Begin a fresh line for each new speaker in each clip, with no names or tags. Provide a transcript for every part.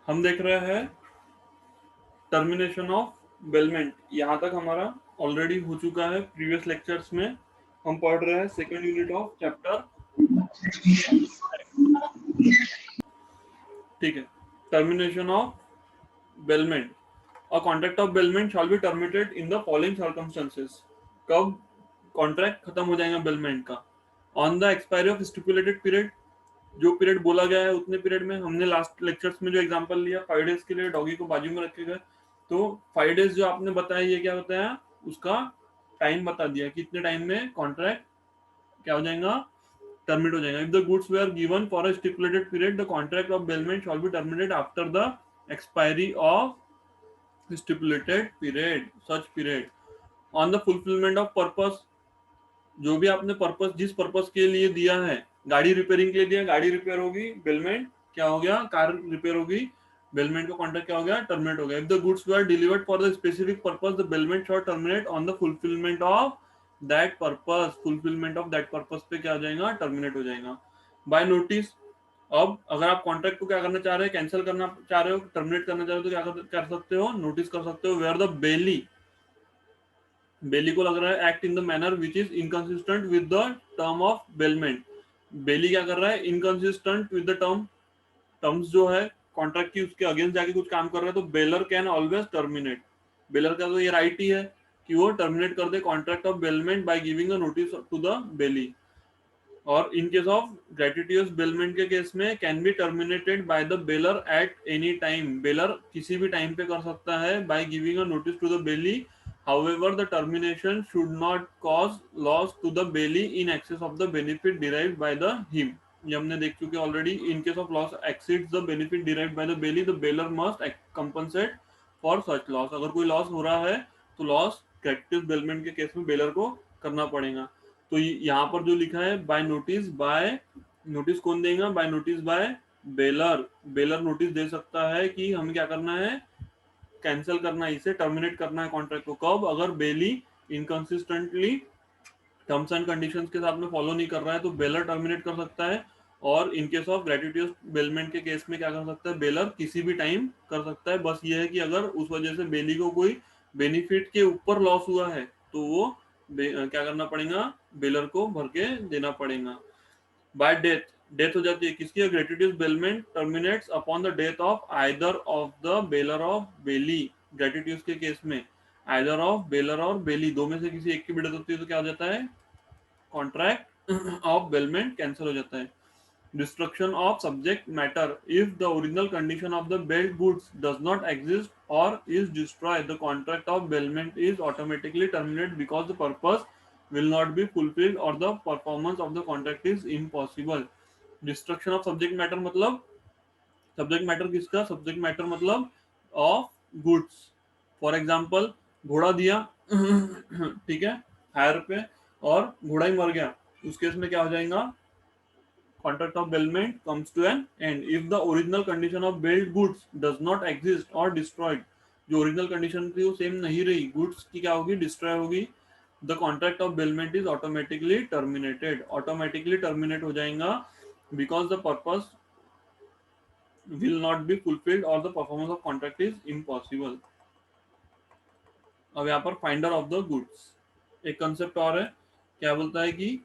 हम देख रहे हैं टर्मिनेशन ऑफ बेलमेंट। यहाँ तक हमारा ऑलरेडी हो चुका है। प्रीवियस लेक्चर्स में हम पढ़ रहे हैं सेकेंड यूनिट ऑफ चैप्टर। ठीक है, termination of bailment. A contract of bailment shall be terminated in the following circumstances. कब कॉन्ट्रैक्ट खत्म हो जाएगा बेलमेंट का? On the expiry of stipulated period, जो पीरियड बोला गया है उतने पीरियड में। हमने लास्ट लेक्चर्स में जो एग्जांपल लिया 5 डेज के लिए डॉगी को बाजू में रखे गए, तो 5 डेज जो आपने बताया, ये क्या बताया, उसका टाइम बता दिया कि इतने टाइम में कॉन्ट्रैक्ट क्या हो जाएगा, टर्मिनेट हो जाएगा। If the goods were given for a stipulated period, the contract of bailment shall be terminated after the expiry of stipulated period, such period. On the fulfilment of purpose, जो भी आपने purpose, जिस purpose के लिए दिया है, गाड़ी repairing के लिए दिया, गाड़ी रिपेयर होगी, बेलमेंट क्या हो गया, कार रिपेयर होगी, बेलमेंट का कॉन्ट्रैक्ट क्या हो गया, टर्मिनेट हो गया। If the goods were delivered for the specific purpose, the bailment shot terminate on the fulfilment of that purpose. Fulfilment of that purpose पे क्या हो जाएगा, टर्मिनेट हो जाएगा। बाय नोटिस, अब अगर आप कॉन्ट्रैक्ट को क्या करना चाह रहे हैं, कैंसिल करना चाह रहे हो, टर्मिनेट करना चाह रहे हो, तो क्या कर सकते हो, नोटिस कर सकते हो। वेयर द बेली, बेली को लग रहा है act in the manner which is inconsistent with the term of bailment. Bailee क्या कर रहा है, इनकंसिस्टेंट विद द टर्म्स जो है कॉन्ट्रैक्ट की, उसके अगेंस्ट जाके कुछ काम कर रहा है, तो baler can always terminate. Baler का तो ये राइट ही है कि वो टर्मिनेट कर दे contract of bailment by giving a notice to the bailee. और in case of gratuitous bailment के केस में can be terminated by the bailor at any time. Bailor किसी भी टाइम पे कर सकता है by giving a notice to the bailee. However the termination should not cause loss to the bailee in excess of the benefit derived by the him. ये हमने देख चुके already. In case of loss exceeds the benefit derived by the Bailey, the baler must compensate for such loss. अगर कोई loss हो रहा है तो लॉस ग्रेटिट्यूस बेलमेंट के केस में बेलर को करना पड़ेगा। तो यहाँ पर जो लिखा है बाय नोटिस, बाय नोटिस कौन देगा, by notice by bailor. Bailor notice दे सकता है कि हमें क्या करना है, कैंसिल करना है, इसे टर्मिनेट करना है कॉन्ट्रैक्ट को। कब, अगर बेली इनकंसिस्टेंटली टर्म्स एंड कंडीशंस के साथ में फॉलो नहीं कर रहा है, तो बेलर टर्मिनेट कर सकता है। और in case of gratuitous bailment के केस में क्या कर सकता है, बेलर किसी भी टाइम कर सकता है। बस ये है कि अगर उस वजह से बेली को कोई बेनिफिट के ऊपर लॉस हुआ है, तो वो क्या करना पड़ेगा, बेलर को भर के देना पड़ेगा। बाय डेथ, डेथ हो जाती है किसकी, gratuitous bailment terminates upon the death of either of the bailor of bailee. Gratuitous के केस में आइदर ऑफ बेलर और बेली, दो में से किसी एक की भी डेथ होती है, तो क्या हो जाता है, कॉन्ट्रैक्ट ऑफ बेलमेंट कैंसिल हो जाता है। Destruction of subject matter, if the original condition of the belt goods does not exist or is destroyed, the contract of bailment is automatically terminated because the purpose will not be fulfilled or the performance of the contract is impossible. Destruction of subject matter मतलब, subject matter किसका, subject matter मतलब of goods। For example, घोड़ा दिया ठीक है, higher पे, और घोड़ा ही मर गया, उस केस में क्या हो जाएगा, contract of bailment comes to an end if the original condition of bailed goods does not exist or destroyed। जो ओरिजिनल कंडीशन थी वो सेम नहीं रही, गुड्स की क्या होगी, डिस्ट्रॉय होगी। The contract of bailment is automatically terminated, automatically terminate हो जाएगा because the purpose will not be fulfilled और the performance of contract is impossible. अब यहाँ पर फाइंडर ऑफ द गुड्स एक कंसेप्ट और है, क्या बोलता है कि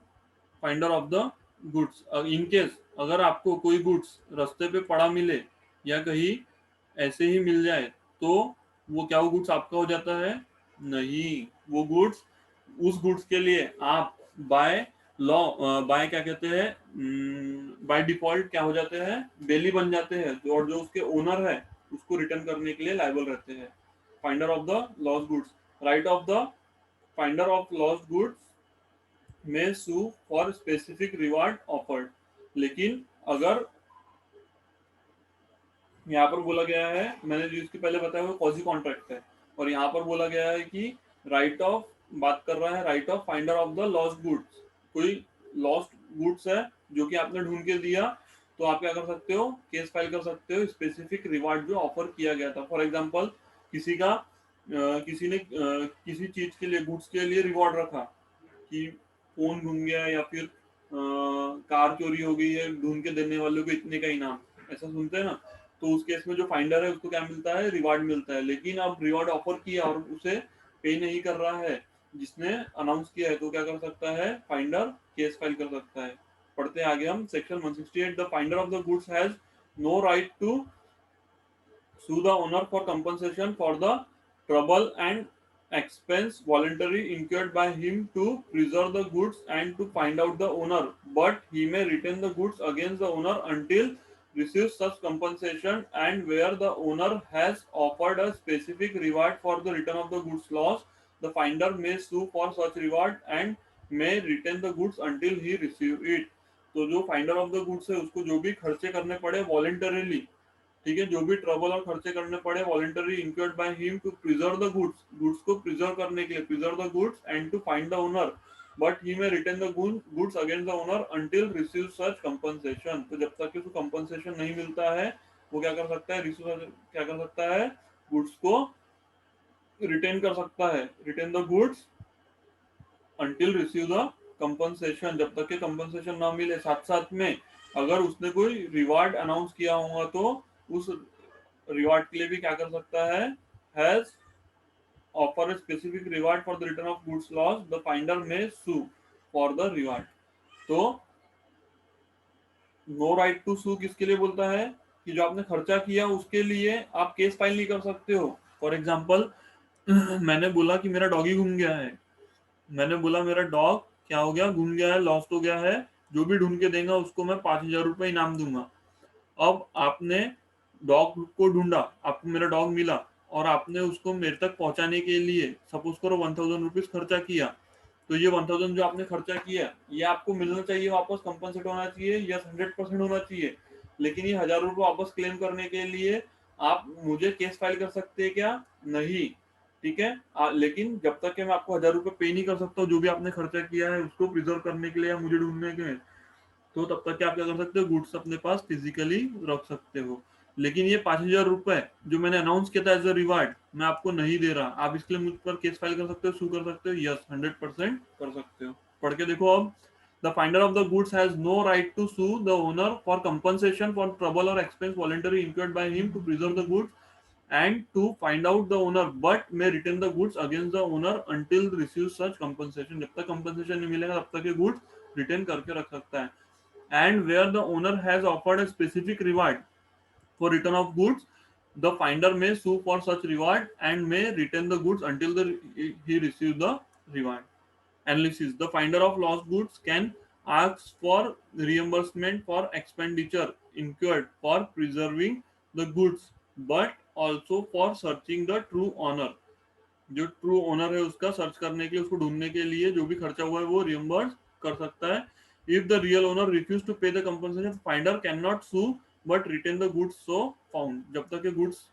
finder of the goods, in case अगर आपको कोई गुड्स रास्ते पे पड़ा मिले या कहीं ऐसे ही मिल जाए, तो वो क्या, वो गुड्स आपका हो जाता है, नहीं, वो गुड्स, उस गुड्स के लिए आप बाय लॉ, बाय क्या कहते हैं, बाय डिफॉल्ट क्या हो जाते हैं, बेली बन जाते हैं, और जो उसके ओनर है उसको रिटर्न करने के लिए लायबल रहते हैं। Finder of the lost goods, right of the finder of lost goods may sue for specific reward offered. लेकिन अगर यहाँ पर बोला गया है, मैंने जो इसके पहले बताया वो कॉजी कॉन्ट्रैक्ट है, और यहाँ पर बोला गया है कि राइट ऑफ, बात कर रहा है right of finder of the lost goods. कोई लॉस्ट गुड्स है जो कि आपने ढूंढ के दिया, तो आप क्या कर सकते हो, केस फाइल कर सकते हो, स्पेसिफिक रिवार्ड जो ऑफर किया गया था। फॉर एग्जाम्पल, किसी का किसी ने किसी चीज के लिए, गुड्स के लिए रिवॉर्ड रखा कि फोन घूम गया या फिर कार चोरी हो गई है, ढूंढ के देने वालों को इतने का इनाम, ऐसा सुनते हैं ना। तो उस केस में जो फाइंडर है उसको क्या मिलता है, रिवार्ड मिलता है। लेकिन अब रिवार्ड ऑफर किया और उसे पे नहीं कर रहा है जिसने अनाउंस किया है, तो क्या कर सकता है, फाइंडर केस फाइल कर सकता है। पढ़ते हैं आगे हम section 168। The finder of the goods has no right to sue the owner for compensation for the trouble and expense voluntarily incurred by him to preserve the goods and to find out the owner, but he may retain the goods against the owner until receives such compensation, and where the owner has offered a specific reward for the return of the goods lost, the finder may sue for such reward and may retain the goods until he receive it। तो जो finder of the goods है उसको जो भी खर्चे करने पड़े voluntarily, ठीक है, जो भी ट्रबल और खर्चे करने पड़े voluntary incurred by him to preserve the goods, goods को प्रिजर्व करने के लिए, preserve the goods and to find the owner, but he may retain the goods against the owner until receive such compensation. तो जब तक कि उसको compensation नहीं मिलता है वो क्या कर सकता है, रिसीव क्या कर सकता है, गुड्स को रिटेन कर सकता है, retain the goods until receive the compensation, जब तक के कंपनसेशन ना मिले। साथ साथ में अगर उसने कोई रिवार्ड अनाउंस किया होगा तो उस रिवार्ड के लिए भी क्या कर सकता है, has offer a specific reward for the return of goods loss, the finder में सू फॉर द रिवार्ड। तो नो राइट टू सू किसके लिए बोलता है, कि जो आपने खर्चा किया उसके लिए आप केस फाइल नहीं कर सकते हो। फॉर एग्जाम्पल मैंने बोला कि मेरा डॉगी घूम गया है, मैंने बोला मेरा डॉग क्या हो गया, घूम गया है, लॉस्ट हो गया है, जो भी ढूंढ के देगा उसको मैं 5,000 रुपये इनाम दूंगा। अब आपने डॉग को ढूंढा, आपको मेरा डॉग मिला और आपने उसको मेरे तक पहुंचाने के लिए सपोज करो 1,000 रुपीज खर्चा किया, तो ये 1,000 जो आपने खर्चा किया ये आपको मिलना चाहिए वापस, कंपनसेट होना चाहिए, यस 100% होना चाहिए। लेकिन ये 1,000 रुपये वापस क्लेम करने के लिए आप मुझे केस फाइल कर सकते हैं क्या, नहीं, ठीक है। लेकिन जब तक कि मैं आपको 1,000 रुपये पे नहीं कर सकता हूँ जो भी आपने खर्चा किया है उसको प्रिजर्व करने के लिए या मुझे ढूंढने के, तो तब तक आप क्या कर सकते हो, गुड्स अपने पास फिजिकली रख सकते हो। लेकिन ये 5,000 रुपए जो मैंने अनाउंस किया था एज अ रिवार्ड मैं आपको नहीं दे रहा, आप इसके लिए मुझ पर केस फाइल कर सकते हो, सू कर सकते हो, यस 100% कर सकते हो। पढ़ के देखो अब, the finder of the goods has no right to sue the owner for compensation for trouble और expense voluntary incurred by him to preserve the goods and to find out the owner but may retain the goods against the owner until receives such compensation। जब तक compensation नहीं मिलेगा तब तक ये goods retain करके रख सकता है। And where the owner has offered a specific reward for return of goods, the finder may sue for such reward and may retain the goods until he receives the reward। Analysis: the finder of lost goods can ask for reimbursement for expenditure incurred for preserving the goods, but also for searching the true owner। जो true owner है उसका search करने के लिए, उसको ढूंढने के लिए जो भी खर्चा हुआ है वो रियम्बर्स कर सकता है। If the real owner refuse to pay the compensation, finder can not sue but retain the goods so found. जब तक ये गुड्स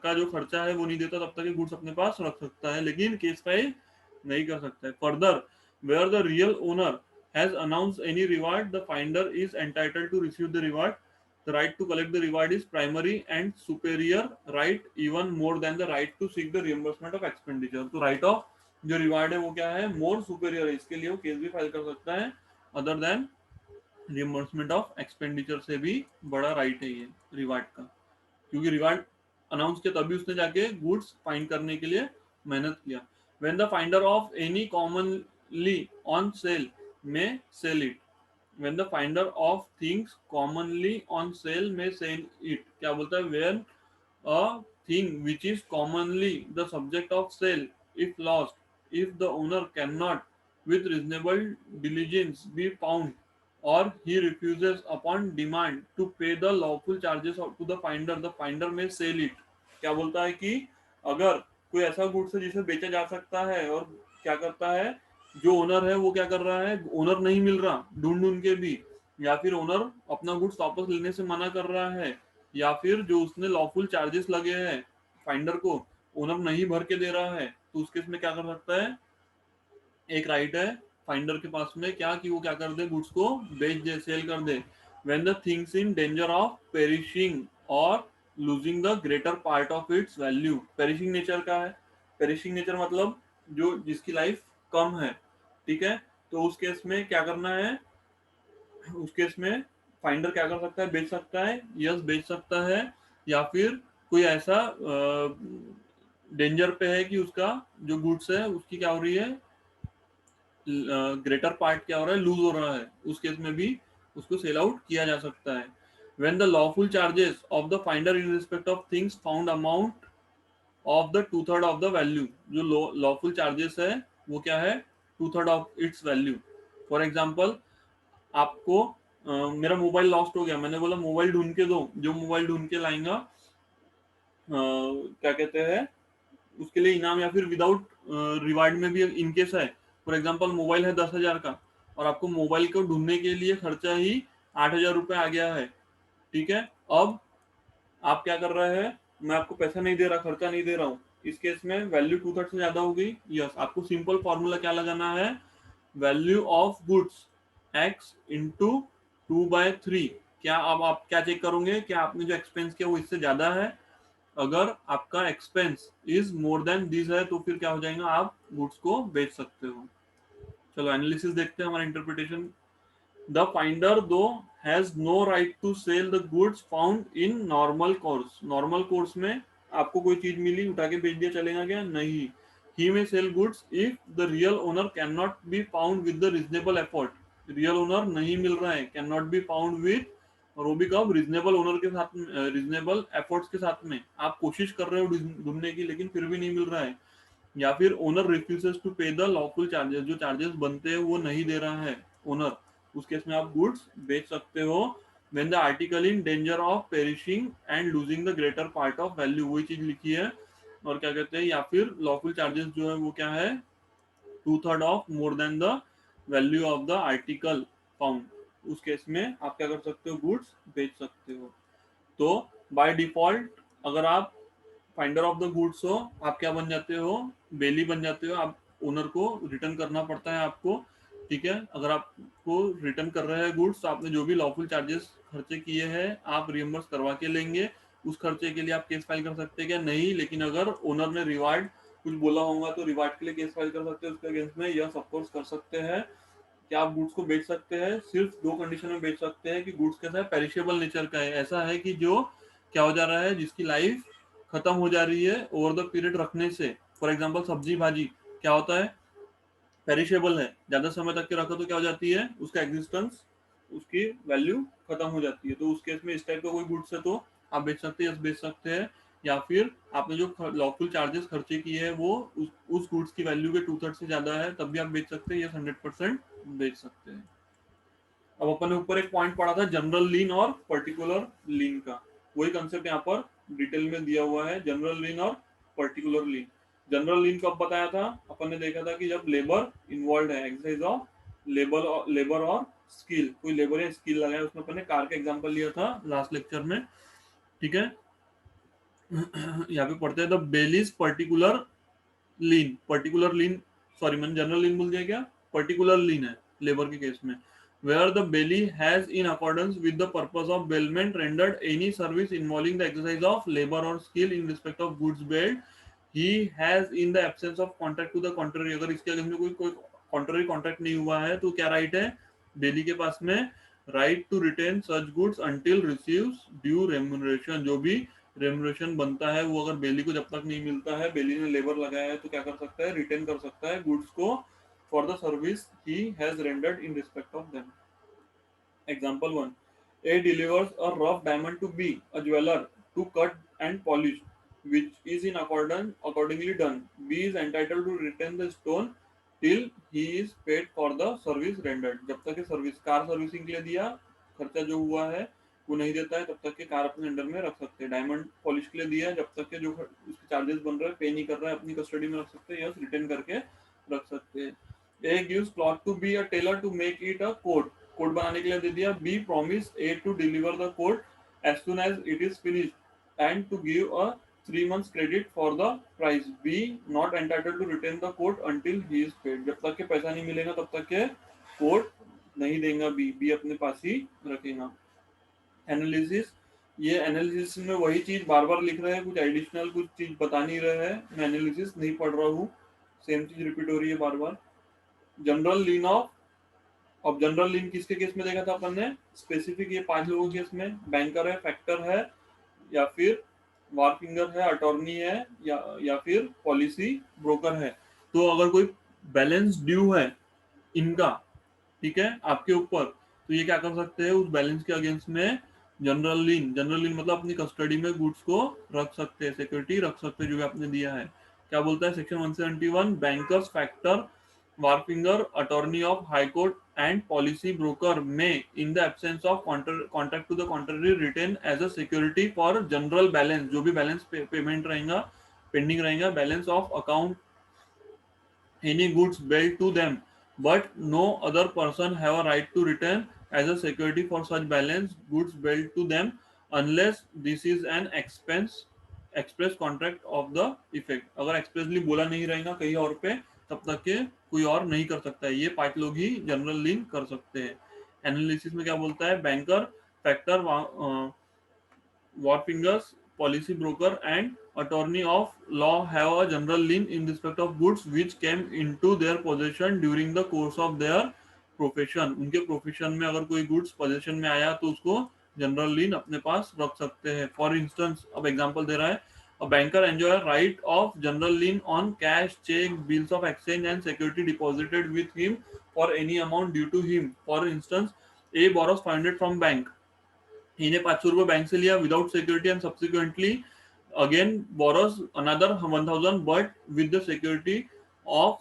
का जो खर्चा है वो नहीं देता तब तक ये गुड्स अपने पास रख सकता है, लेकिन केस फाइल नहीं कर सकता है। Further, where the real owner has announce any reward, the finder is entitled to receive the reward. The right to collect the reward is primary and superior right, even more than the right to seek the reimbursement of expenditure। तो right of जो reward है वो क्या है, मोर superior है, इसके लिए वो केस भी फाइल कर सकता है, other than reimbursement of expenditure से भी बड़ा राइट है ये रिवार्ड का, क्योंकि रिवार्ड अनाउंस किया तभी उसने जाके गुड्स फाइंड करने के लिए मेहनत किया। When the finder of any commonly on sale may sell it, when the finder of things commonly on sale may sell it। क्या बोलता है, when a thing which is commonly the subject of sale if lost, if the owner cannot with reasonable diligence be found or he refuses upon demand to pay the lawful charges to the finder may sell it। क्या बोलता है कि अगर कोई ऐसा goods है जिसे बेचा जा सकता है और क्या करता है, जो ओनर है वो क्या कर रहा है, ओनर नहीं मिल रहा ढूंढ ढूंढ के भी, या फिर ओनर अपना गुड्स वापस लेने से मना कर रहा है, या फिर जो उसने लॉफुल चार्जेस लगे हैं फाइंडर को ओनर नहीं भर के दे रहा है, तो उस केस में क्या कर सकता है, एक राइट है फाइंडर के पास में क्या, कि वो क्या कर दे, गुड्स को बेच दे, सेल कर दे। When the things in danger of perishing और losing the greater part of its value. Perishing nature का है, पेरिशिंग नेचर मतलब जो जिसकी लाइफ कम है, ठीक है। तो उस केस में क्या करना है, उस केस में फाइंडर क्या कर सकता है, बेच सकता है, यस बेच सकता है, या फिर कोई ऐसा डेंजर पे है कि उसका जो गुड्स है उसकी क्या हो रही है, ग्रेटर पार्ट क्या हो रहा है, लूज हो रहा है, उस केस में भी उसको सेल आउट किया जा सकता है। When the lawful charges of the finder in respect of things found amount of the two third of the value, जो लॉफुल चार्जेस है वो क्या है, two third of its value. For example, आपको मेरा मोबाइल लॉस्ट हो गया, मैंने बोला मोबाइल ढूंढ के दो, जो मोबाइल ढूंढ के लाएगा क्या कहते हैं उसके लिए इनाम या फिर विदाउट रिवार्ड में भी इनकेस है। फॉर एग्जांपल मोबाइल है 10,000 का और आपको मोबाइल को ढूंढने के लिए खर्चा ही 8,000 रुपये आ गया है, ठीक है। अब आप क्या कर रहे हैं, मैं आपको पैसा नहीं दे रहा, खर्चा नहीं दे रहा हूँ, इस केस में वैल्यू टू थर्ड से ज्यादा हो गई, यस आपको सिंपल फॉर्मूला क्या लगाना है, value of goods x into 2/3। क्या अब आप क्या चेक करोगे, क्या आपने जो एक्सपेंस किया वो इससे ज्यादा है, अगर आपका expense is more than this है तो फिर क्या हो जाएगा, आप गुड्स को बेच सकते हो। चलो एनालिसिस देखते हैं हमारा interpretation. The finder though has no right to sell the goods found in normal course. Normal course में आपको कोई चीज मिली उठा के बेच दिया, चलेगा क्या, नहीं। ही में sell goods if the real owner can not be found with the reasonable effort. Real owner नहीं मिल रहा है, can not be found with, और वो भी कब, रीजनेबल ओनर के साथ में, रीजनेबल एफर्ट्स के साथ में। आप कोशिश कर रहे हो ढूंढने की लेकिन फिर भी नहीं मिल रहा है, या फिर owner refuses to pay the lawful charges, जो चार्जेस बनते हैं वो नहीं दे रहा है ओनर, उस केस में आप गुड्स बेच सकते हो। When the article in danger of perishing and losing the greater part of value, वही चीज लिखी है। और क्या कहते हैं, या फिर लॉफुल चार्जेस जो है वो क्या है, two third of more than the value of the article found, उस केस में आप क्या कर सकते हो, गुड्स बेच सकते हो। तो बाय डिफॉल्ट अगर आप फाइंडर ऑफ द गुड्स हो, आप क्या बन जाते हो, बेली बन जाते हो, आप ओनर को रिटर्न करना पड़ता है आपको, ठीक है। अगर आपको रिटर्न कर रहे हैं गुड्स तो आपने जो भी लॉफुल चार्जेस खर्चे किए हैं आप रियम्बर्स करवा के लेंगे। उस खर्चे के लिए आप केस फाइल कर सकते हैं क्या, नहीं, लेकिन अगर ओनर ने रिवार्ड कुछ बोला होगा तो रिवार्ड के लिए केस फाइल कर सकते हैं उसके अगेंस्ट में, यस ऑफकोर्स कर सकते हैं। क्या आप गुड्स को बेच सकते हैं, सिर्फ दो कंडीशन में बेच सकते हैं कि गुड्स कैसा है, पेरिशेबल नेचर का है, ऐसा है कि जो क्या हो जा रहा है, जिसकी लाइफ खत्म हो जा रही है ओवर द पीरियड रखने से। फॉर एग्जांपल सब्जी भाजी क्या होता है, पेरिशेबल है, ज्यादा समय तक के रखो तो क्या हो जाती है, उसका एग्जिस्टेंस, उसकी वैल्यू खत्म हो जाती है। तो उस केस में इस टाइप का कोई गुड्स है तो आप बेच सकते हैं, यस बेच सकते हैं। या फिर आपने जो लॉफुल चार्जेस खर्चे किए हैं वो उस गुड्स की वैल्यू के टू थर्ड से ज्यादा है, तब भी आप बेच सकते हैं, यस 100% बेच सकते हैं। अब अपन ने ऊपर एक पॉइंट पढ़ा था जनरल लीन और पर्टिकुलर लीन का, वही कंसेप्ट यहाँ पर डिटेल में दिया हुआ है, जनरल लीन और पर्टिकुलर लीन। जनरल लीन कब बताया था, अपन ने देखा था कि जब लेबर इन्वॉल्व है, एक्सरसाइज ऑफ लेबर और स्किल, कोई लेबर या स्किल लगाया, उसमें अपन ने कार का एग्जांपल लिया था लास्ट लेक्चर में, ठीक है। यहाँ पे पढ़ते हैं the bailee's particular lien, particular lien, sorry मैंने जनरल लीन बोल दिया क्या, पर्टिकुलर लीन है लेबर के केस में। Where the bailee has in accordance with the purpose of bailment rendered any service involving the exercise of labour और skill in respect of goods bailed, he has in the absence of contract to the contrary. अगर इसके against में कोई contrary contract नहीं हुआ है तो क्या राइट है बेली के पास में, right to retain such goods until receives due remuneration. जो भी रेम्यूनरेशन बनता है वो अगर बेली को जब तक नहीं मिलता है, बेली ने लेबर लगाया है तो क्या कर सकता है, रिटेन कर सकता है गुड्स को for the service he has rendered in respect of them. Example 1, A delivers a rough diamond to B, a jeweler, to cut and polish, which is in accordingly done. B is entitled to retain the stone till he is paid for the service rendered. जब तक के service, car servicing के लिए दिया खर्चा जो हुआ है वो नहीं देता है तब तक के कार अपने अंडर में रख सकते हैं। डायमंड पॉलिश के लिए दिया है, जब तक के जो उसके चार्जेस बन रहे हैं पे नहीं कर रहा है अपनी कस्टडी में रख सकते हैं, यस रिटर्न करके रख सकते हैं। A gives cloth to B a tailor to make it a coat, coat बनाने के लिए दे दिया। B promise A to deliver the coat as soon as it is finished and to give a 3 months credit for the price. B not entitled to retain the coat until he is paid, जब तक के पैसा नहीं मिलेगा तब तक के coat नहीं देगा बी अपने पास ही रखेगा। एनालिसिस, ये एनालिसिस में वही चीज बार बार लिख रहे हैं, कुछ एडिशनल कुछ चीज बता नहीं रहे हैं, मैं एनालिसिस नहीं पढ़ रहा हूँ, सेम चीज रिपीट हो रही है बार बार। जनरल लीन ऑफ अब जनरल लीन किसके केस में देखा था अपन ने, स्पेसिफिक ये 5 लोगों के केस में, बैंकर है, फैक्टर है, या फिर वारफिंगर है, अटॉर्नी है, या फिर पॉलिसी ब्रोकर है। तो अगर कोई बैलेंस ड्यू है इनका, ठीक है, आपके ऊपर, तो ये क्या कर सकते हैं, उस बैलेंस के अगेंस्ट में जनरल लीन मतलब अपनी कस्टडी में गुड्स को रख सकते हैं, सिक्योरिटी रख सकते हैं जो भी आपने दिया है। क्या बोलता है section 171, bankers, factor, wharfinger, attorney of high court and policy broker may in the absence of contract to the contrary retain as a security for general balance, जो भी बैलेंस पेमेंट रहेगा, पेंडिंग रहेगा, balance of account, any goods billed to them, but no other person have a right to return as a security for such balance goods billed to them unless this is an express contract of the effect। अगर expressly बोला नहीं रहेगा कहीं और पे, तब तक के कोई और नहीं कर सकता है। ये 5 लोग ही जनरल लीन कर सकते हैं। एनालिसिस में क्या बोलता है, banker, factor, Warfingers, policy broker, and attorney of law have a general lien in respect of goods which came into their possession during the course of their profession। उनके प्रोफेशन में अगर कोई गुड्स पोजेशन में आया तो उसको general लीन अपने पास रख सकते हैं। फॉर इंस्टेंस, अब एग्जांपल दे रहा है, a banker enjoy right of general lien on cash, check, bills of exchange and security deposited with him for any amount due to him। For instance, A borrows 500 from bank, इन्हें 500 रुपए bank से लिया without security and subsequently again borrows another 1000 but with the security of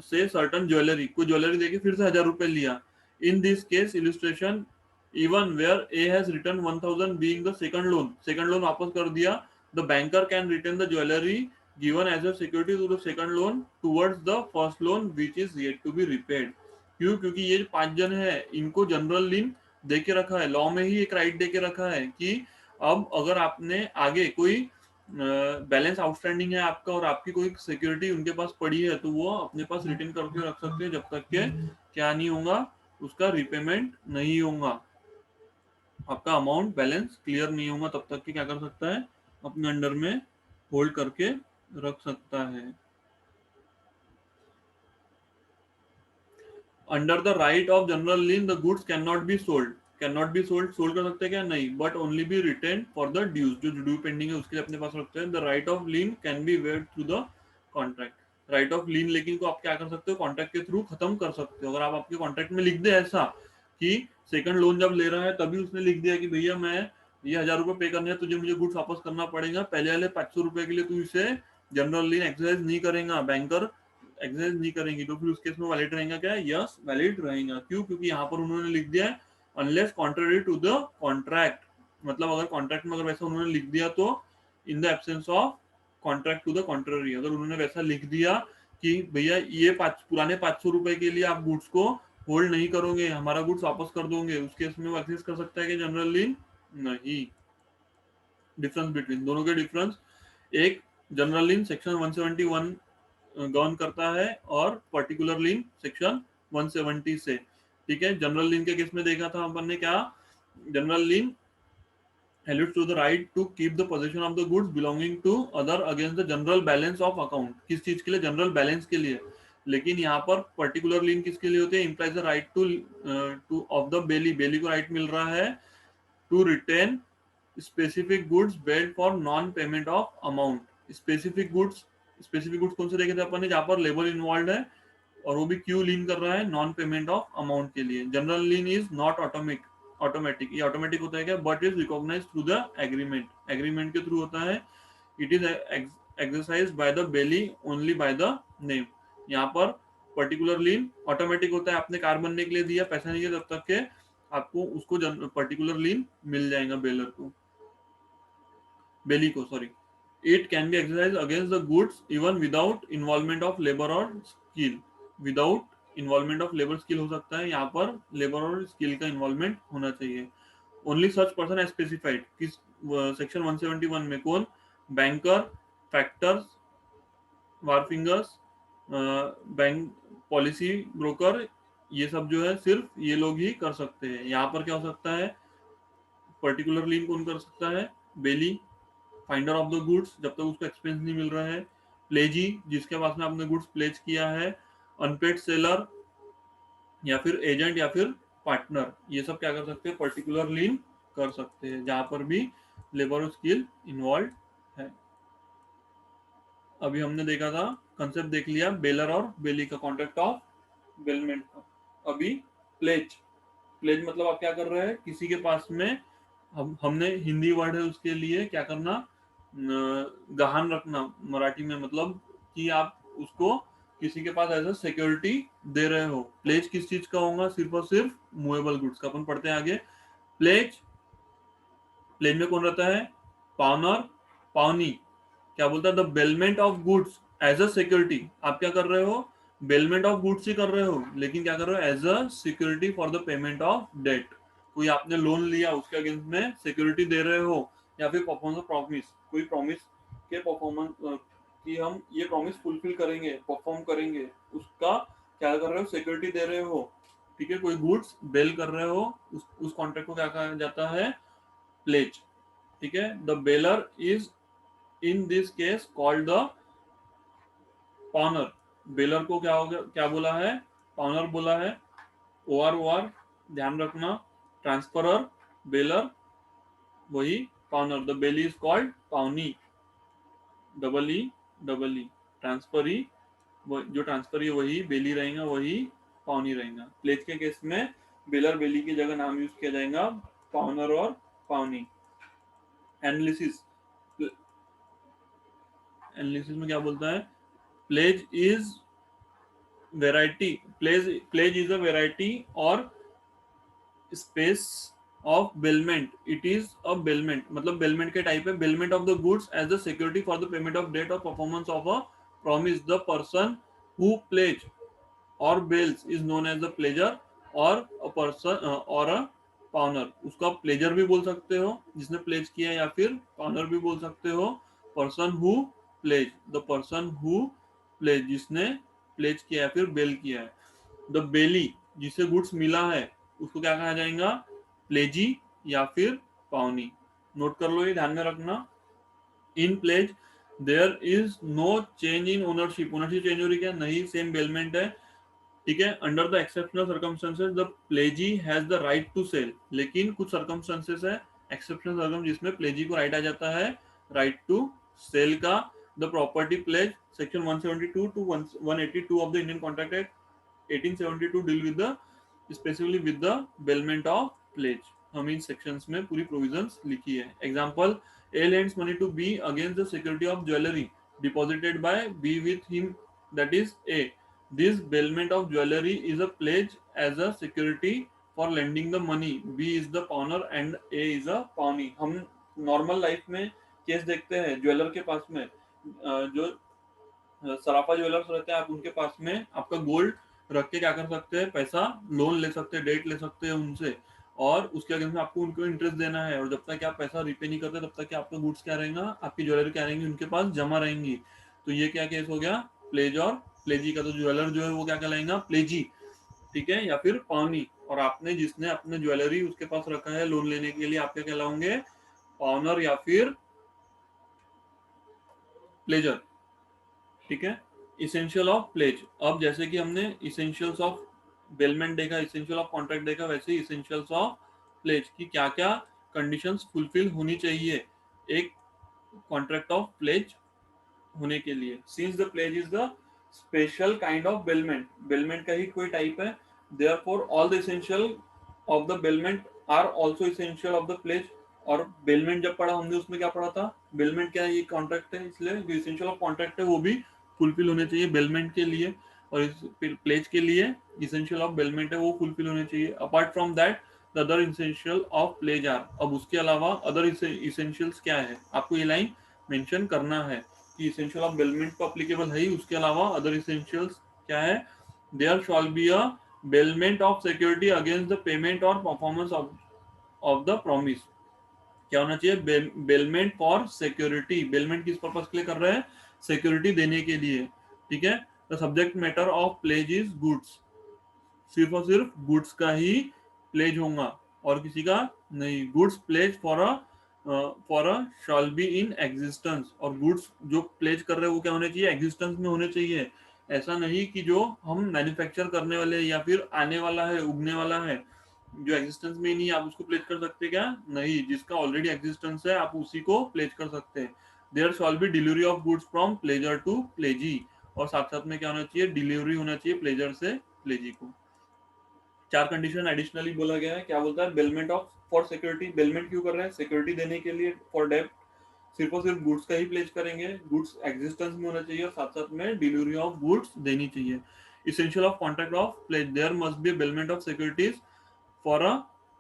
से certain jewellery, कोई jewellery देके फिर से 1000 रुपए लिया। In this case illustration, even where A has return 1000 being the second loan वापस कर दिया, the banker can return the jewellery given as a security to the second loan towards the first loan which is yet to be repaid. क्यों? क्योंकि ये 5 जन है, इनको general लीन दे के रखा है, लॉ में ही एक राइट दे के रखा है कि अब अगर आपने आगे कोई बैलेंस आउटस्टैंडिंग है आपका और आपकी कोई सिक्योरिटी उनके पास पड़ी है, तो वो अपने पास रिटेन करके रख सकते हैं जब तक के क्या नहीं होगा, उसका रिपेमेंट नहीं होगा, आपका अमाउंट बैलेंस क्लियर नहीं होगा, तब तक के क्या कर सकता है, अपने अंडर में होल्ड करके रख सकता है। Under the right of general lien the goods can not be sold, sold कर सकते हैं क्या, नहीं, but only be retain for the dues, जो ड्यू पेंडिंग है उसके लिए अपने पास रखते हैं। The right of lien can be waived through the contract. Right of lien लेकिन को आप क्या कर सकते हो, कॉन्ट्रैक्ट के थ्रू खत्म कर सकते हो। अगर आप आपके कॉन्ट्रैक्ट में लिख दे ऐसा कि सेकंड लोन जब ले रहा है तभी उसने लिख दिया कि भैया मैं ये 1000 रुपए पे करने हैं तुझे, मुझे गुड्स वापस करना पड़ेगा, पहले वाले 500 रुपए के लिए तू इसे जनरल लीन एक्सरसाइज नहीं करेगा, बैंकर एक्सरसाइज नहीं करेंगी, तो फिर उस केस में वैलिड रहेगा क्या, यस वैलिड रहेगा। क्यों? क्योंकि यहाँ पर उन्होंने लिख दिया है unless contrary to the contract, मतलब अगर कॉन्ट्रैक्ट में अगर वैसा उन्होंने लिख दिया तो in the absence of contract to the contrary, अगर उन्होंने वैसा लिख दिया कि भैया ये पुराने 500 रुपए के लिए आप गुड्स को होल्ड नहीं करोगे, हमारा गुड्स वापस कर दोगे, उस केस में वो एक्सेस कर सकता है कि जनरल लीन नहीं। डिफरेंस बिटवीन दोनों के डिफरेंस, एक जनरल लीन सेक्शन 171 गवर्न करता है और पर्टिकुलर लीन सेक्शन 170 से, ठीक है। जनरल लीन के केस में देखा था अपन ने क्या, general lean alludes to the right to keep the possession of the goods belonging to other against the general balance of account। किस चीज के लिए, जनरल बैलेंस के लिए। लेकिन यहाँ पर पर्टिकुलर लीन किसके लिए होते हैं, implies the right to of the बेली, बेली को राइट मिल रहा है to retain specific goods billed for non payment of amount। Specific goods कौन से देखे थे अपन ने, जहाँ पर लेबर इन्वॉल्व है और वो भी क्यू लीन कर रहा है नॉन पेमेंट ऑफ अमाउंट के लिए। General lien is not automatic, ये ऑटोमेटिक होता है क्या, but is recognize through the agreement, agreement के थ्रू होता है। It is exercise by the bailee only by the name. यहाँ पर पर्टिकुलर लीन ऑटोमेटिक होता है, आपने कार बनने के लिए दिया, पैसा नहीं दिया तब तक के आपको उसको पर्टिकुलर लीन मिल जाएगा, बेली को sorry. It can be exercise against the goods even without involvement of labour और skill, without involvement of labour skill हो सकता है, यहाँ पर लेबर और स्किल का इन्वॉल्वमेंट होना चाहिए। Only such person as specified, किस सेक्शन 171 में, कौन, banker, factors, wharfingers, bank, policy broker, ये सब जो है सिर्फ ये लोग ही कर सकते हैं। यहाँ पर क्या हो सकता है, पर्टिकुलर लीन कौन कर सकता है, बेली, फाइंडर ऑफ द गुड्स जब तक उसको एक्सपेंस नहीं मिल रहा है, प्लेजी जिसके पास में आपने गुड्स प्लेज किया है, अनपेड सेलर, या फिर एजेंट या फिर पार्टनर, ये सब क्या कर सकते हैं, पर्टिकुलर लीन कर सकते हैं जहां पर भी लेबर और स्किल इन्वॉल्व है। अभी हमने देखा था, कंसेप्ट देख लिया बेलर और बेली का, कॉन्ट्रैक्ट ऑफ बेलमेंट का। अभी प्लेज। प्लेज मतलब आप क्या कर रहे हैं, किसी के पास में, हमने हिंदी वर्ड है उसके लिए क्या करना, गहान रखना मराठी में, मतलब कि आप उसको किसी के पास एज अ सिक्योरिटी दे रहे हो। प्लेज किस चीज का होगा, सिर्फ और सिर्फ मूवेबल गुड्स का। अपन पढ़ते हैं आगे। प्लेज, प्लेज में कौन रहता है, पावनर, पावनी। क्या बोलता है, the bailment of goods as a security. आप क्या कर रहे हो, बेलमेंट ऑफ गुड्स ही कर रहे हो, लेकिन क्या कर रहे हो, as a security for the payment of debt. कोई आपने लोन लिया, उसके अगेंस्ट में सिक्योरिटी दे रहे हो, या फिर परफॉर्मेंस प्रॉमिस, कोई प्रॉमिस के परफॉर्मेंस कि हम ये प्रॉमिस फुलफिल करेंगे, परफॉर्म करेंगे, उसका क्या कर रहे हो, सिक्योरिटी दे रहे हो। ठीक है, कोई गुड्स बेल कर रहे हो, उस कॉन्ट्रैक्ट को क्या कहा जाता है, प्लेज। ठीक है, the baler is in this case called the pawnor. Baler को क्या हो गया, क्या बोला है, पाउनर बोला है। ओ आर ध्यान रखना, ट्रांसफरर, बेलर वही pawnor. The bailee is called pawnee, double E, transferee, जो ट्रांसफर है वही बेली रहेगा, वही पाउनी रहेगा। प्लेज के केस में बेलर बेली की जगह नाम यूज किया जाएगा, पाउनर और पाउनी। एनालिसिस, एनालिसिस में क्या बोलता है, pledge is variety, pledge is a variety और species of bailment. It is a bailment, मतलब बेलमेंट के टाइप है, bailment of the goods as a security for the payment of debt और performance of a promise. The person who pledge और bails is known as the pledger और a person और अ pawnor. उसका pleasure भी बोल सकते हो जिसने प्लेज किया, या फिर पाउनर भी बोल सकते हो। Person who pledge, the person who pledge, जिसने प्लेज किया है फिर बेल किया है। द बेली, जिसे गुड्स मिला है, उसको क्या कहा जाएगा, प्लेजी या फिर पाउनी। नोट कर लो, ये ध्यान में रखना। In pledge there is no change in ownership, ownership change हो रही क्या, नहीं, सेम बेलमेंट है। ठीक है, under the exceptional circumstances the pledgee has the right to sell. लेकिन कुछ सर्कमस्टेंसेस है, एक्सेप्शनल सर्कम, जिसमें प्लेजी को राइट आ जाता है, राइट टू सेल का। The property pledge, section 172 to 182 of the Indian Contract Act 1872 deal with the specifically with the bailment of pledge. हम इन सेक्शंस में पूरी प्रोविजंस लिखी है। Example, A lends money to B against the security of jewellery deposited by B with him, that is A. This bailment of jewellery is a pledge as a security for lending the money. B is the pawnor and A is a pawnee. हम normal life में case देखते हैं jeweller के पास में, जो सराफा jewellers रहते हैं, आप उनके पास में आपका गोल्ड रख के क्या कर सकते हैं, पैसा लोन ले सकते हैं, डेट ले सकते हैं उनसे, और उसके अगेंस्ट में आपको उनको इंटरेस्ट देना है। और जब तक आप पैसा रिपे नहीं करते, तब तक आपका गुड्स क्या रहेगा, आपकी ज्वेलरी क्या रहेंगी, उनके पास जमा रहेंगी। तो ये क्या केस हो गया, प्लेज और प्लेजी का। तो ज्वेलर जो है वो क्या कहलाएगा, प्लेजी। ठीक है, या फिर पावनी। और आपने, जिसने अपने ज्वेलरी उसके पास रखा है लोन लेने के लिए, आप क्या कहलाओगे, पावनर या फिर प्लेजर। ठीक है, इसेंशियल ऑफ प्लेज। अब जैसे कि हमने इसेंशियल्स ऑफ बेलमेंट देखा, इसेंशियल ऑफ कॉन्ट्रैक्ट देखा, वैसे ही इसेंशियल्स ऑफ प्लेज की क्या क्या कंडीशंस फुलफिल होनी चाहिए एक कॉन्ट्रैक्ट ऑफ प्लेज होने के लिए। Since the pledge is the special kind of bailment, bailment का ही कोई टाइप है, therefore all the essential of the bailment are also essential of the pledge. और बेलमेंट जब पढ़ा हमने, उसमें क्या पढ़ा था, बेलमेंट क्या है, ये कॉन्ट्रैक्ट है, इसलिए जो इसेंशियल ऑफ कॉन्ट्रैक्ट है वो भी फुलफिल होने चाहिए बेलमेंट के लिए, और इस प्लेज के लिए इसेंशियल ऑफ बेलमेंट है वो फुलफिल होने चाहिए। Apart from that the other essential of pledge are. अब उसके अलावा अदर इसेंशियल्स क्या है, आपको ये लाइन मेंशन करना है कि इसेंशियल ऑफ बेलमेंट को अप्लीकेबल है ही, उसके अलावा अदर इसेंशियल्स क्या है, there shall be a bailment of security against the payment और परफॉर्मेंस ऑफ द प्रॉमिस। क्या होना चाहिए, बेलमेंट फॉर सिक्योरिटी। बेलमेंट किस पर्पस के लिए कर रहे हैं, सिक्योरिटी देने के लिए। ठीक है, the subject matter of pledge is goods. सिर्फ और सिर्फ गुड्स का ही प्लेज होगा और किसी का नहीं। Goods pledge for a shall be in existence. और गुड्स जो प्लेज कर रहे हैं वो क्या होने चाहिए, एग्जिस्टेंस में होने चाहिए। ऐसा नहीं कि जो हम मैन्युफैक्चर करने वाले या फिर आने वाला है, उगने वाला है, जो एग्जिस्टेंस में ही नहीं, आप उसको प्लेज कर सकते क्या? नहीं, जिसका ऑलरेडी एग्जिस्टेंस है आप उसी को प्लेज कर सकते हैं। There shall be delivery of goods from pledger to pledgee, और साथ साथ में क्या होना चाहिए? डिलीवरी होना चाहिए प्लेजर से प्लेजी को। चार कंडीशन एडिशनली बोला गया है। क्या बोलता है? Bailment of for security. Bailment क्यों कर रहे हैं? सिक्योरिटी देने के लिए। फॉर डेप्ट, सिर्फ और सिर्फ गुड्स का ही प्लेज करेंगे, गुड्स एग्जिस्टेंस में होना चाहिए और साथ साथ में डिलीवरी ऑफ गुड्स देनी चाहिए। Essential of contract of pledge, there must be bailment of securities for a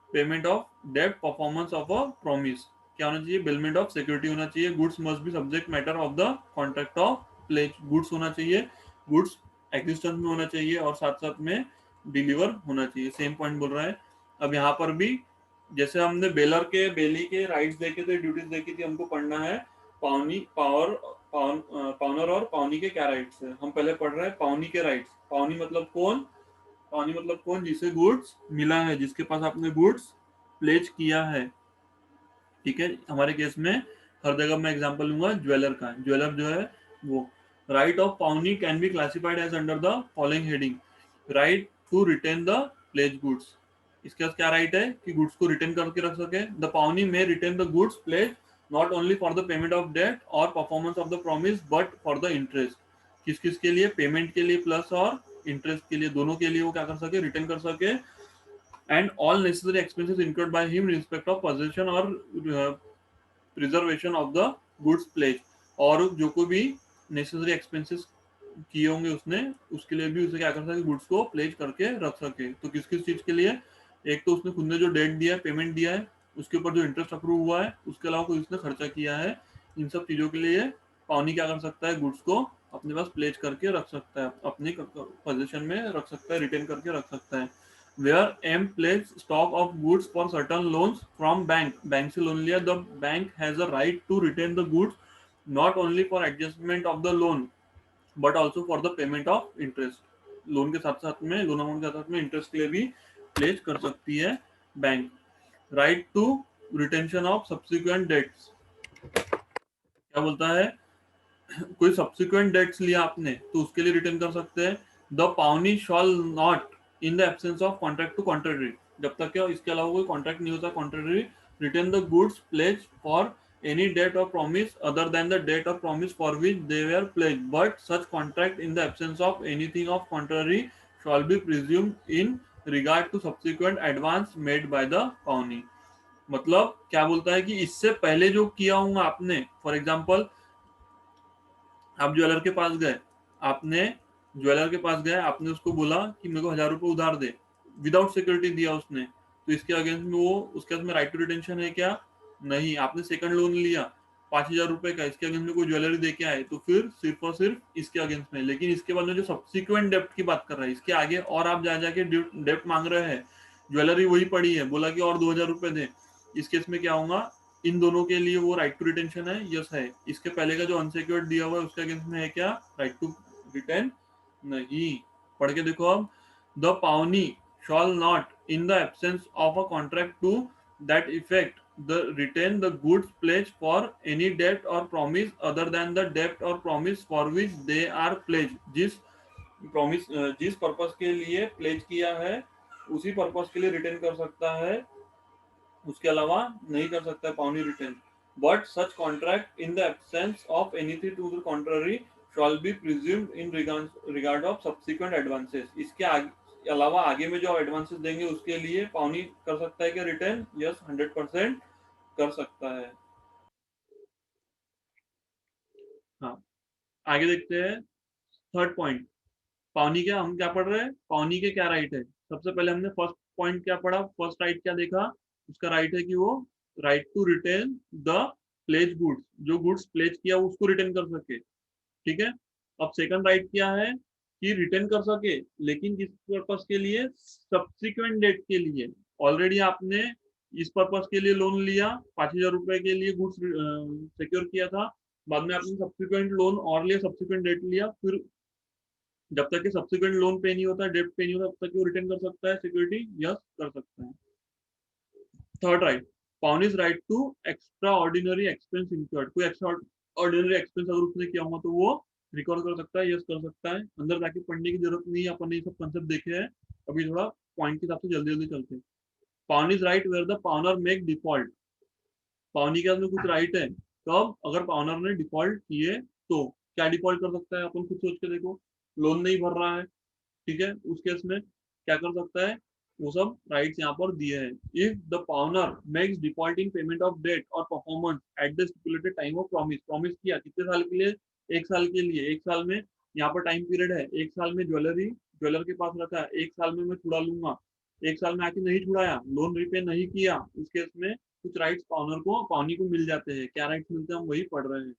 payment of debt, performance of a promise. क्या होना चाहिए? बेलमेंट ऑफ सिक्योरिटी होना चाहिए। Goods must be subject matter of the contract of pledge, goods होना चाहिए, goods existence में होना चाहिए और साथ साथ में डिलीवर होना चाहिए। सेम पॉइंट बोल रहा है। अब यहाँ पर भी जैसे हमने बेलर के, बेली के राइट्स देखे थे, ड्यूटीज देखी थी, हमको पढ़ना है पावनी, पावनर और पावनी के क्या राइट्स है। हम पहले पढ़ रहे हैं पावनी के राइट्स। पावनी मतलब कौन? पावनी मतलब कौन? जिसे गुड्स मिला है, जिसके पास आपने गुड्स प्लेज किया है। ठीक है, हमारे केस में हर जगह मैं एग्जांपल लूंगा ज्वेलर का। ज्वेलर जो है वो, right of pawnee can be classified as under the following heading. Right to retain the pledge goods. इसके पास क्या राइट है? कि गुड्स को रिटेन करके रख सके। The pawnee may retain the goods pledge not only for the payment of debt और performance of the promise but for the interest. किस किस के लिए? पेमेंट के लिए प्लस और इंटरेस्ट के लिए, दोनों के लिए वो क्या कर सके? रिटेन कर सके। And all necessary expenses include by him in respect of position और preservation of the goods pledge. और जो कोई भी नेसेसरी एक्सपेंसेस किए होंगे उसने, उसके लिए भी उसे क्या कर सके? गुड्स को प्लेज करके रख सके। तो किस किस चीज के लिए? एक तो उसने खुद ने जो डेट दिया है, पेमेंट दिया है, उसके ऊपर जो इंटरेस्ट अप्रूव हुआ है, उसके अलावा कोई उसने खर्चा किया है, इन सब चीजों के लिए पावनी क्या कर सकता है? गुड्स को अपने पास प्लेज करके रख सकता है, अपनी पोजीशन में रख सकता है, रिटेन करके रख सकता है। where M pledge stock of goods for certain loans from bank, bank से लोन लिया, the bank has a right to retain the goods not only for adjustment of the loan but also for the payment of interest। Loan के साथ साथ में, loan amount के साथ में interest के लिए भी प्लेज कर सकती है bank. Right to retention of subsequent debts. क्या बोलता है? कोई सब्सिक्वेंट डेट्स लिया आपने तो उसके लिए रिटर्न कर सकते हैं। The pawnee shall not in the absence of contract to contrary, जब तक क्या इसके अलावा कोई कॉन्ट्रैक्ट नहीं होता contrary, return the goods pledge for any debt or promise other than the date of promise for which they were pledged, but such contract in the absence of anything of contrary shall be presumed in regard to subsequent advance made by the pawnee। मतलब क्या बोलता है? कि इससे पहले जो किया होगा आपने, फॉर एग्जाम्पल आप ज्वेलर के पास गए, आपने ज्वेलर के पास गए, आपने उसको बोला कि मेरे को 1000 रुपए उधार दे, विदाउट सिक्योरिटी दिया उसने, तो इसके अगेंस्ट में वो, उसके में राइट टू रिटेंशन है क्या? नहीं। आपने सेकंड लोन लिया 5000 रुपए का, इसके अगेंस्ट में कोई ज्वेलरी दे के आए, तो फिर सिर्फ और सिर्फ इसके अगेंस्ट में। लेकिन इसके बाद में जो सब्सिक्वेंट डेप्ट की बात कर रहा है, इसके आगे और आप जा जाके डेप्ट मांग रहे हैं, ज्वेलरी वही पड़ी है, बोला कि और 2000 रुपए दे, इस केस में क्या होगा? इन दोनों के लिए वो राइट टू रिटेंशन है, यस है। इसके पहले का जो अनसिक्योर्ड दिया हुआ है उसके अगेंस्ट में है क्या? राइट टू रिटेन नहीं। पढ़ के देखो अब। The pawnee shall not in the absence of a contract to that effect the retain the goods pledge for any debt और promise other than the debt और promise for which they are pledge. जिस promise, जिस purpose के लिए pledge किया है उसी purpose के लिए रिटेन कर सकता है, उसके अलावा नहीं कर सकता है pawnee retain. But such contract in the absence of anything to the contrary shall be presumed in regard of subsequent advances. इसके अलावा आगे में जो एडवांसेस देंगे उसके लिए पावनी कर सकता है क्या रिटेन? यस, 100% कर सकता है। हाँ, आगे देखते हैं थर्ड पॉइंट। पावनी के हम क्या पढ़ रहे हैं? पावनी के क्या राइट है? सबसे पहले हमने फर्स्ट पॉइंट क्या पढ़ा? फर्स्ट राइट क्या देखा? उसका राइट है कि वो right to retain the pledge goods, जो गुड्स प्लेज किया उसको रिटेन कर सके। ठीक है। अब सेकंड राइट क्या है? कि रिटेन कर सके, लेकिन किस पर्पस के लिए? सब्सिक्वेंट डेट के लिए। ऑलरेडी आपने इस पर्पस के लिए लोन लिया, 5000 रुपए के लिए गुड्स सिक्योर किया था, बाद में आपने सब्सिक्वेंट लोन और लिया, सब्सिक्वेंट डेट लिया, फिर जब तक कि सब्सिक्वेंट लोन पे नहीं होता, डेट पे नहीं होता, तब तक वो रिटर्न कर सकता है सिक्योरिटी, यस कर सकता है। Third right, pawn is right to extraordinary expense incurred. कोई एक्स्ट्रा ऑर्डिनरी एक्सपेंस अगर उसने किया होगा तो वो रिकॉर्ड कर सकता है, यस कर सकता है। अंदर जाके पढ़ने की जरूरत नहीं है, अपन ने ये सब कंसेप्ट देखे हैं। अभी थोड़ा पॉइंट के हिसाब से जल्दी जल्दी चलते हैं। Pawn is right where the pawnor make default. Pawnee के अंदर कुछ राइट है, कब? अगर पाउनर ने डिफॉल्ट किए तो। क्या डिफॉल्ट कर सकता है, अपन खुद सोच के देखो। लोन नहीं भर रहा है, ठीक है, उस केस में क्या कर सकता है? वो सब राइट्स यहाँ पर दिए हैं। If the pawnor makes default in payment of debt और performance at the stipulated time of promise. Promise किया कितने साल के लिए? 1 साल के लिए। 1 साल में यहाँ पर टाइम पीरियड है, 1 साल में ज्वेलर के पास रखा है, 1 साल में मैं छुड़ा लूंगा। 1 साल में आके नहीं छुड़ाया, लोन रिपे नहीं किया, उस केस में कुछ राइट्स पाउनर को, पाउनी को मिल जाते हैं। क्या राइट्स मिलते हैं, हम वही पढ़ रहे हैं।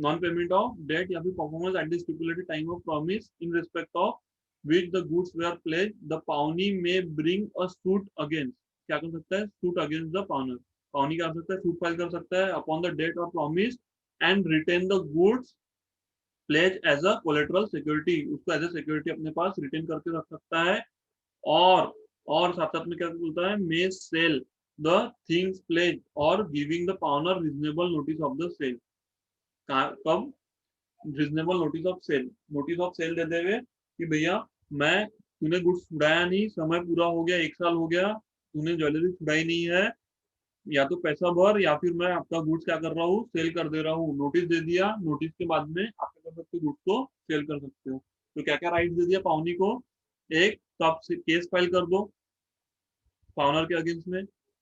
नॉन पेमेंट ऑफ डेट या फिर performance at the stipulated time of promise in respect of which the goods were pledged, the pawnee may bring a suit against। क्या कर सकता है? suit against the pawner। पावनी क्या कर सकता है? सूट फाइल कर सकता है अपॉन द डेट और promise and retain the goods pledge as a collateral security. उसको एज ए सिक्योरिटी अपने पास रिटेन करके रख सकता है। और साथ साथ में क्या बोलता है? May sell the things pledge और giving the pawnor reasonable notice of the sale. कब? Reasonable notice of sale. Notice of sale देते हुए कि भैया मैं, तूने गुड्स छुड़ाया नहीं, समय पूरा हो गया, 1 साल हो गया, तूने ज्वेलरी छुड़ाई नहीं है, या तो पैसा भर या फिर मैं आपका गुड्स क्या कर रहा हूँ? सेल कर दे रहा हूँ। नोटिस दे दिया, नोटिस के बाद में आप क्या कर सकते हो? गुड्स को सेल कर सकते हो। तो क्या क्या राइट दे दिया पावनी को? एक तो आप केस फाइल कर दो पावनर के अगेंस्ट में,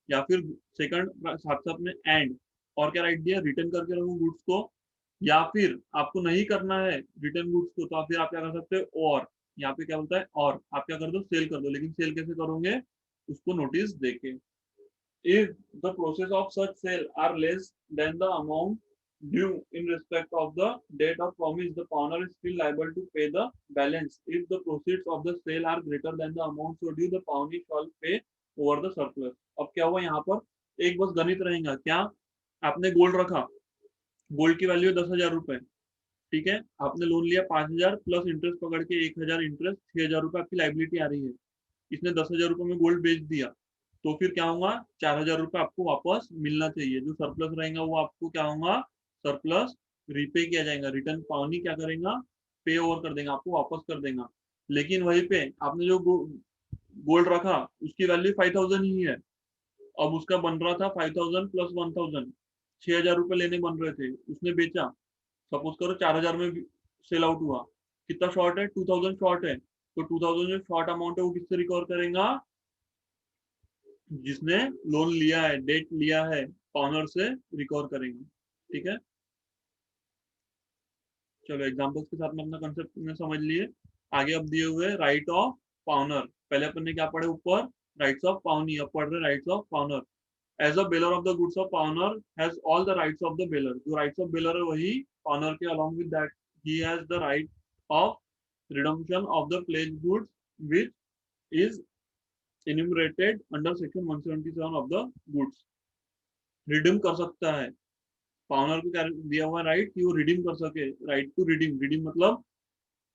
या फिर सेकंड साथ साथ में एंड, और क्या राइट दिया? रिटर्न करके रखो गुड्स को। या फिर आपको नहीं करना है रिटर्न गुड्स को, तो आप फिर आप क्या कर सकते हो? और यहाँ पे क्या बोलता है? और आप क्या कर दो? सेल कर दो। लेकिन सेल कैसे करोगे? उसको नोटिस देके। If the process of such sale are less than the amount due in respect of the debt of promise, the pawnor is still liable to pay the balance. If the proceeds of the sale are greater than the amount so due, the pawnee shall pay over the surplus. अब क्या हुआ यहाँ पर? एक बस गणित रहेगा। क्या? आपने गोल्ड रखा, गोल्ड की वैल्यू 10,000 रुपए, ठीक है, आपने लोन लिया 5,000 प्लस इंटरेस्ट पकड़ के 1,000 इंटरेस्ट, 6,000 रुपए आपकी लाइबिलिटी आ रही है। इसने 10,000 रुपए में गोल्ड बेच दिया, तो फिर क्या होगा? 4,000 रुपए आपको वापस मिलना चाहिए। जो सरप्लस रहेगा वो आपको क्या होगा? सरप्लस रिपे किया जाएगा। रिटर्न पावनी क्या करेगा? पे ओवर कर देगा, आपको वापस कर देगा। लेकिन वहीं पे आपने जो गोल्ड रखा उसकी वैल्यू 5,000 ही है। अब उसका बन रहा था 5,000 प्लस 1,000, 6,000 रुपए लेने बन रहे थे, उसने बेचा। सपोज करो 4,000 में सेल आउट हुआ। कितना शॉर्ट है? 2,000 शॉर्ट है। तो 2,000 जो शॉर्ट अमाउंट है वो किससे रिकवर करेगा? जिसने लोन लिया है, डेट लिया है, पाउनर से रिकवर करेंगे। ठीक है, चलो एग्जांपल्स के साथ में अपना कंसेप्ट में समझ लिए। आगे अब दिए हुए राइट ऑफ पाउनर। पहले अपन ने क्या पढ़े ऊपर? Rights of pawnee. अब पढ़ रहे rights of pawnor. As a bailor of the goods of pawnor has all the rights of the bailor. जो राइट्स ऑफ बेलर है वही पाउनर के, along with that he has the right of redemption of the pledge goods which is enumerated under section 177 of the goods. Redeem कर सकता है। Pawnor को क्या दिया हुआ राइट कि वो रिडीम कर सके। Right to redeem. रिडीम मतलब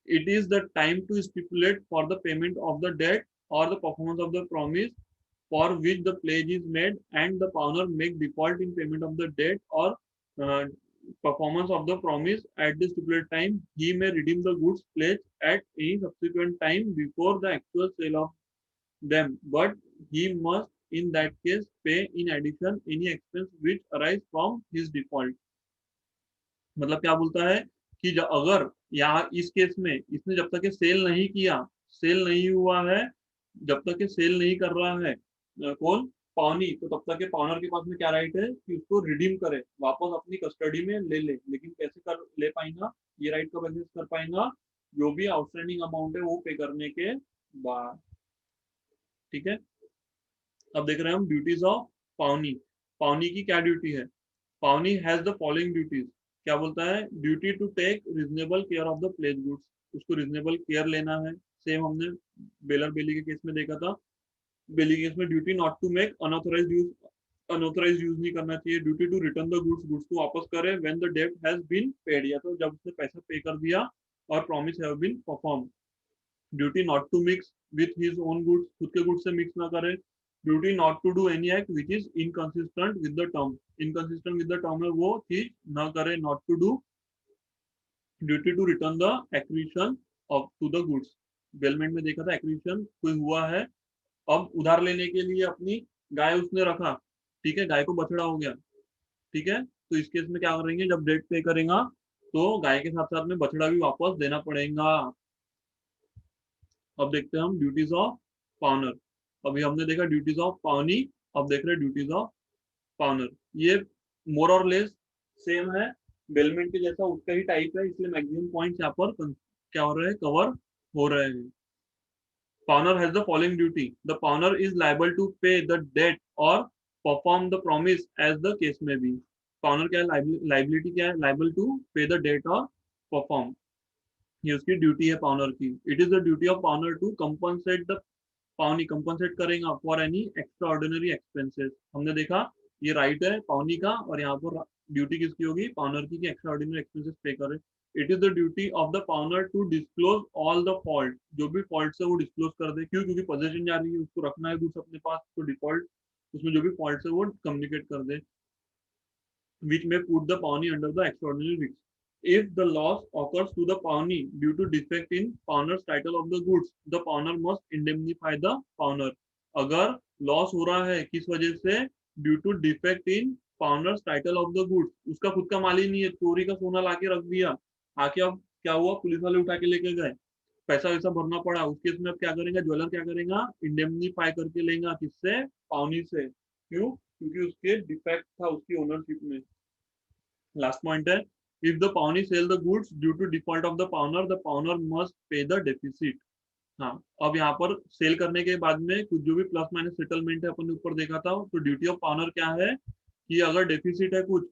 it is the time to stipulate for the payment of the debt or the performance of the promise for which the pledge is made, and the pawner make default in payment of the debt or uh, performance of the promise at the stipulated time. He may redeem the goods pledged at any subsequent time before the actual sale of them, but he must in that case pay in addition any expense which arise from his default। मतलब क्या बोलता है कि अगर यहाँ इस case में इसने जब तक ये सेल नहीं किया, सेल नहीं हुआ है, जब तक ये सेल नहीं कर रहा है कौन? पावनी, तो तब तक के पावनर के पास में क्या राइट है कि उसको रिडीम करे, वापस अपनी कस्टडी में ले ले। लेकिन कैसे कर ले पाएगा? ये राइट कब एक्सेस कर पाएगा? जो भी आउटस्टैंडिंग अमाउंट है वो पे करने के बाद। ठीक है, अब देख रहे हैं हम ड्यूटीज ऑफ पावनी। पावनी की क्या ड्यूटी है? पावनी हैज द फॉलोइंग ड्यूटीज। क्या बोलता है? Duty to take reasonable care of the pledge goods. उसको रिजनेबल केयर लेना है। सेम हमने बेलर बेली के केस में देखा था। बेली के केस में duty not to make unauthorised use, unauthorised use नहीं करना चाहिए। Duty to return the goods, goods को वापस करे when the debt has been paid, या तो जब उसने पैसा पे कर दिया और promise have been perform. Duty not to mix with his own goods, खुद के गुड्स से मिक्स ना करे। Duty not to do any act which is inconsistent with the term. Inconsistent with the term है वो चीज ना करे, not to do. Duty to return the acquisition of to the goods. Bailment में देखा था एक्विजिशन कोई हुआ है, अब उधार लेने के लिए अपनी गाय उसने रखा, ठीक है, गाय को बछड़ा हो गया, ठीक है, तो इस केस में क्या करेंगे, जब डेट पे करेगा तो गाय के साथ साथ में बछड़ा भी वापस देना पड़ेगा। अब देखते हैं हम ड्यूटीज ऑफ पाउनर। अभी हमने देखा ड्यूटीज ऑफ पाउनी, अब देख रहे हैं ड्यूटीज ऑफ पाउनर। ये मोर और लेस सेम है, बेलमेंट के जैसा उसका ही टाइप है, इसलिए मैक्सिमम पॉइंट्स यहाँ पर क्या हो रहे हैं, कवर हो रहे हैं। Pawner has the following duty. The pawner is liable to pay the debt or perform the promise as the case may be. Pawner क्या है, liability क्या है, liable to pay the debt or perform. ये उसकी duty है pawnor की। It is the duty of pawnor to compensate the pawnee, compensate करेगा for any extraordinary expenses. हमने देखा ये राइट है पाउनी का, और यहाँ पर ड्यूटी किसकी होगी, पाउनर की, एक्स्ट्रा ऑर्डिनरी एक्सपेंसेस पे करे। It is the duty of the pawnor to disclose all the fault, जो भी फॉल्ट है वो डिस्क्लोज कर दे। क्यों, क्योंकि पोजीशन जा रही है, उसको रखना है गुड्स अपने पास, तो डिफॉल्ट उसमें जो भी फॉल्ट है वो कम्युनिकेट कर दे। which may put the pawnee under the extraordinary risk. If the loss occurs to the pawnee due to defect in pawner's title of the goods, the pawner must indemnify the pawner. अगर loss हो रहा है किस वजह से, due to defect in pawnor's title of the goods, उसका खुद का माल ही नहीं है, चोरी का सोना लाके रख दिया, आके अब क्या हुआ, पुलिस वाले उठा के लेके गए, पैसा वैसा भरना पड़ा, उस केस में अब क्या करेंगे, ज्वेलर क्या करेगा, इंडेमनीफाई करके लेगा, किससे, पाउनी से। क्यों, क्योंकि उसके डिफेक्ट था उसकी ओनरशिप में। लास्ट पॉइंट है, if the pawnee sell the goods due to default of the pawnor must pay the deficit. हाँ, अब यहाँ पर सेल करने के बाद में कुछ जो भी प्लस माइनस सेटलमेंट है अपन ने ऊपर देखा था, तो ड्यूटी ऑफ पाउनर क्या है कि अगर डेफिसिट है कुछ,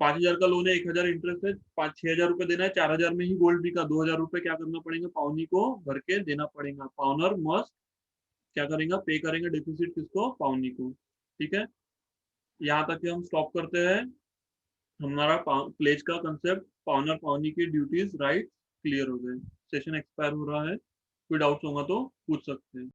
5,000 का लोन है, 1,000 इंटरेस्ट है, 6,000 रुपए देना है, 4,000 में ही गोल्ड बिका, 2,000 रुपए क्या करना पड़ेगा, पाउनी को भर के देना पड़ेगा। पाउनर मस्ट क्या करेगा, पे करेंगे डेफिसिट किसको, पाउनी को। ठीक है, यहाँ तक हम स्टॉप करते हैं। हमारा प्लेज का कंसेप्ट, पाउनर पाउनी की ड्यूटीज राइट क्लियर हो गए। सेशन एक्सपायर हो रहा है, कोई डाउट्स होगा तो पूछ सकते हैं।